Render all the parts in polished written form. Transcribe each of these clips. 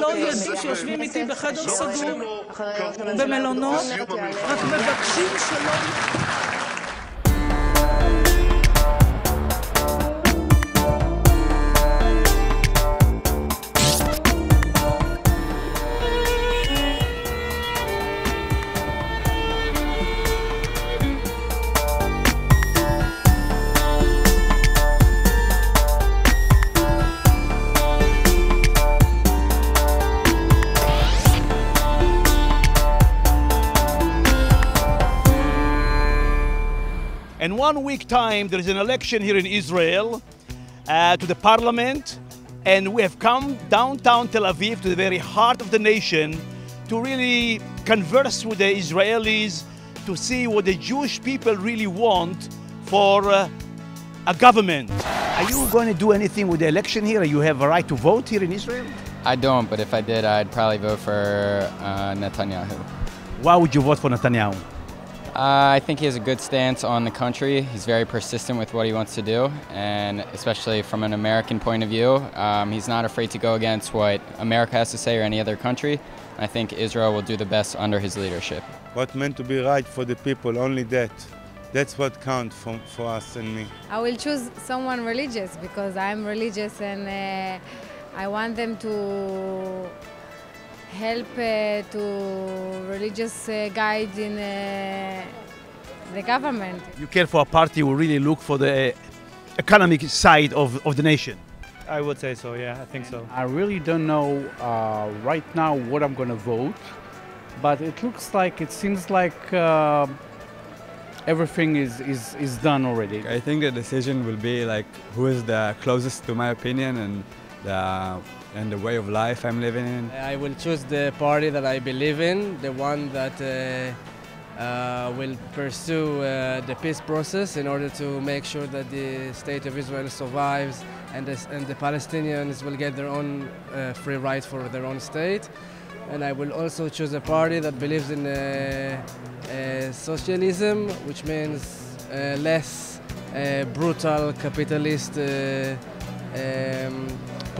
לא ידעו שיושבים איתי בחדר סגור במלונות, רק מבקשים שלום. In 1 week time, there is an election here in Israel to the parliament, and we have come downtown Tel Aviv to the very heart of the nation to really converse with the Israelis to see what the Jewish people really want for a government. Are you going to do anything with the election here? You have a right to vote here in Israel? I don't, but if I did, I'd probably vote for Netanyahu. Why would you vote for Netanyahu? I think he has a good stance on the country. He's very persistent with what he wants to do, and especially from an American point of view, he's not afraid to go against what America has to say or any other country. I think Israel will do the best under his leadership. What's meant to be right for the people, only that. That's what counts for us and me. I will choose someone religious because I'm religious, and I want them to help to religious guide in the government. You care for a party who really look for the economic side of the nation? I would say so, yeah, I think so. I really don't know right now what I'm going to vote, but it seems like everything is done already. I think the decision will be like who is the closest to my opinion and the way of life I'm living in. I will choose the party that I believe in, the one that will pursue the peace process in order to make sure that the state of Israel survives and the Palestinians will get their own free rights for their own state. And I will also choose a party that believes in socialism, which means less brutal capitalist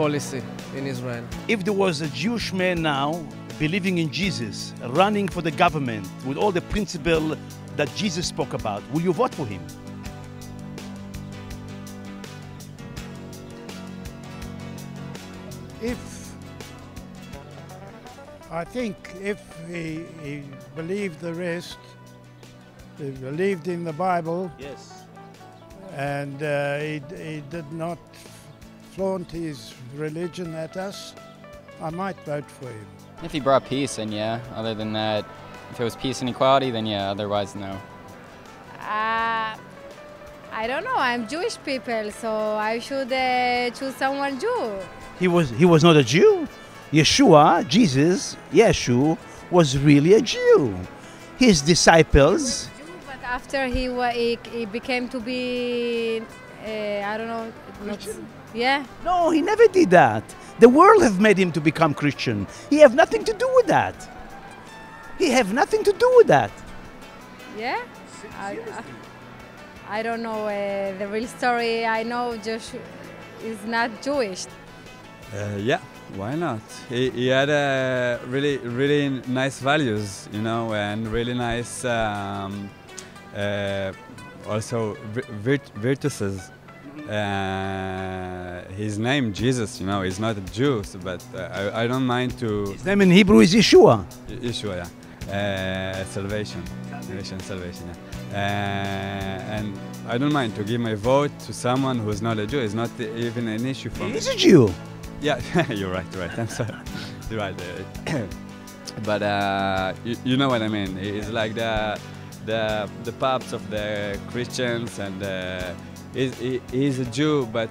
policy in Israel. If there was a Jewish man now believing in Jesus, running for the government with all the principles that Jesus spoke about, will you vote for him? I think if he believed the rest, he believed in the Bible, yes, and he did not flaunt his religion at us, I might vote for him. If he brought peace, then yeah. Other than that, if it was peace and equality, then yeah. Otherwise, no. I don't know. I'm Jewish people, so I should choose someone Jew. He was not a Jew. Yeshua, Jesus, Yeshua, was really a Jew. His disciples. But after he became to be, I don't know. Yeah. No, he never did that. The world have made him to become Christian. He have nothing to do with that. He have nothing to do with that. Yeah? I don't know the real story. I know Joshua is not Jewish. Yeah, why not? He had really nice values, you know, and really nice also virtues. His name, Jesus, you know, he's not a Jew, but I don't mind to... His name in Hebrew is Yeshua. Yeshua, yeah. Salvation, yeah. And I don't mind to give my vote to someone who's not a Jew. It's not even an issue for me. He's a Jew. Yeah, you're right, I'm sorry. You're right. But you know what I mean. It's like the pops of the Christians, and he's a Jew, but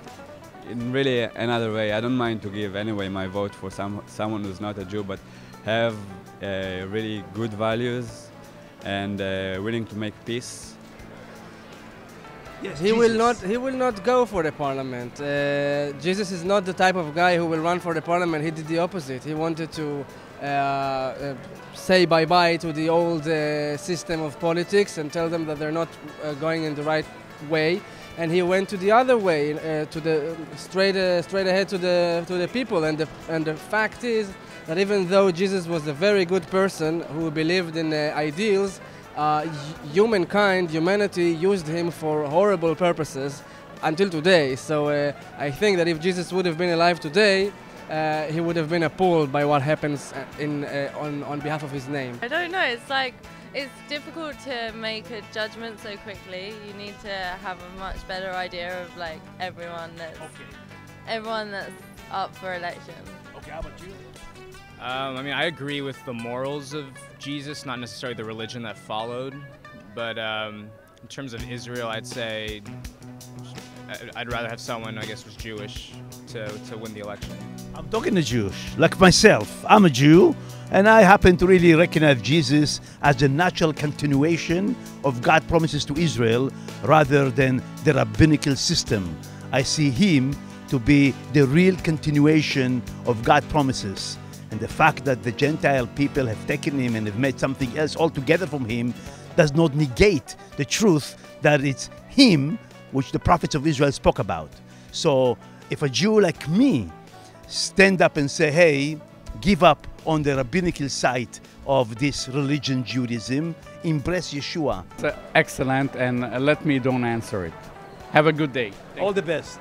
in really another way. I don't mind to give anyway my vote for someone who's not a Jew, but have really good values and willing to make peace. Yes, he will not go for the parliament. Jesus is not the type of guy who will run for the parliament. He did the opposite. He wanted to say bye-bye to the old system of politics and tell them that they're not going in the right way. And he went to the other way, to the straight ahead to the people. And the fact is that even though Jesus was a very good person who believed in ideals, humanity used him for horrible purposes until today. So I think that if Jesus would have been alive today, he would have been appalled by what happens on behalf of his name. I don't know, it's difficult to make a judgment so quickly. You need to have a much better idea of like everyone that's up for election. Okay, how about you? I mean, I agree with the morals of Jesus, not necessarily the religion that followed. But in terms of Israel, I'd say I'd rather have someone, I guess, who's Jewish to win the election. I'm talking to Jewish, like myself. I'm a Jew, and I happen to really recognize Jesus as the natural continuation of God's promises to Israel rather than the rabbinical system. I see him to be the real continuation of God's promises. And the fact that the Gentile people have taken him and have made something else altogether from him does not negate the truth that it's him which the prophets of Israel spoke about. So if a Jew like me stand up and say, hey, give up on the rabbinical side of this religion, Judaism, embrace Yeshua. Excellent, and let me don't answer it. Have a good day. All the best.